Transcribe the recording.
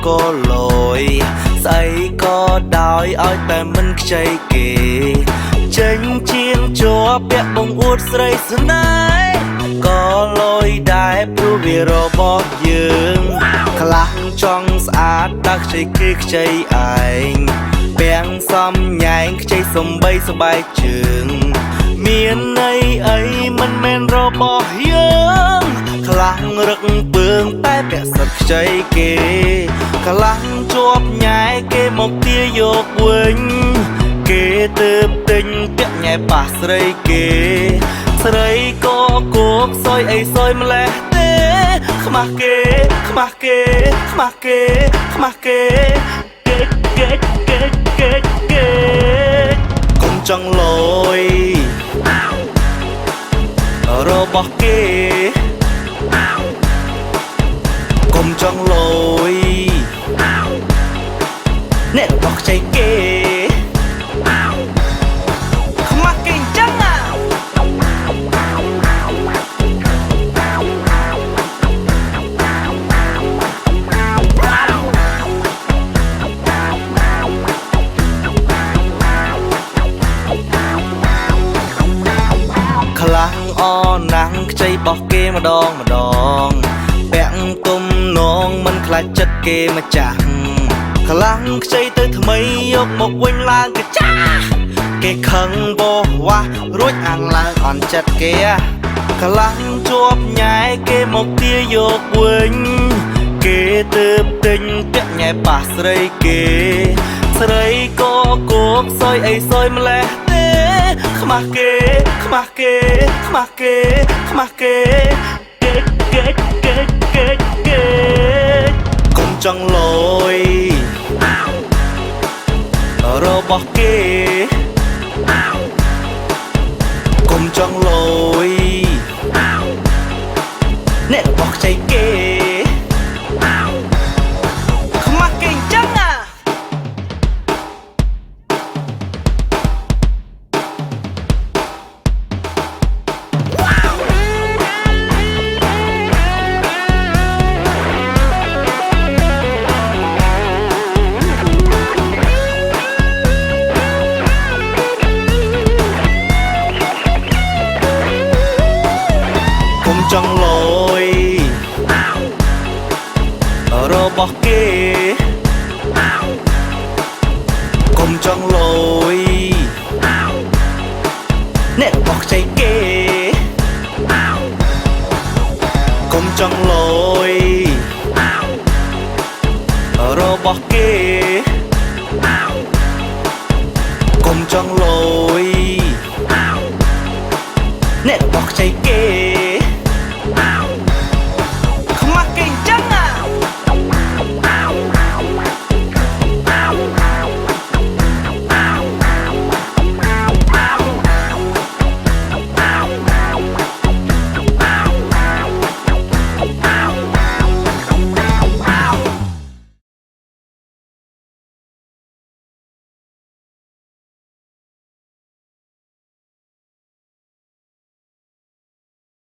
ก็ลอยใส่ก็ได้ឲ្យតែមិនខ្ចីគេចេញជាងជាប់ពាក់បងអួតស្រីស្នេហ៍ក៏លយដែរព្រោះវារបស់យើងខ្លាំងចង់ស្អាតដាក់ខ្ចីគេខ្ចីឯងពាំងសំញែងខ្ចីសំបីស្បែកជើងមានន័យអីមិនមែនរបស់យើងខ្លាំងរឹកពើងតែពាក់សិតខ្ចីគេខ្លាំងជាប់ញ៉ែគេមកទាយកវិញគេទើបទិញពាក់ញ៉ែប៉ះស្រីគេស្រីក៏គោកសយអីសយម្លេះទេខ្មាស់គេខ្មាស់គេខ្មាស់គេខ្មាស់គេគេកុំចង់លយរបស់គេកុំចង់លយអ្នករបស់ខ្ចីគេខ្មាស់គេអញ្ចឹងខ្លាំងអណាំងខ្ចីរបស់គេម្ដងពាក់គុំនងមិនខ្លាចចិត្តគេម្ចាស់ខ្លាំងខ្ចីទៅថ្មីយកមកវិញឡើងកាចាគេខឹងបោះវ៉ារួចអាំងឡើងអន់ចិត្តគេខ្លាំងជាប់ញ៉ែគេមកទាយកវិញគេទើបទិញពាក់ញ៉ែប៉ះស្រីគេស្រីក៏គោកសយអីសយម្លេះទេខ្មាស់គេខ្មាស់គេខ្មាស់គេខ្មាស់គេកុំចង់លយរបស់គេកុំចង់លយអ្នករបស់ខ្ចីគេខ្មាស់គេអញ្ចឹងចង់លយរបស់គេកុំចង់លយអ្នករបស់ខ្ចីគេកុំចង់លយរបស់គេកុំចង់លយ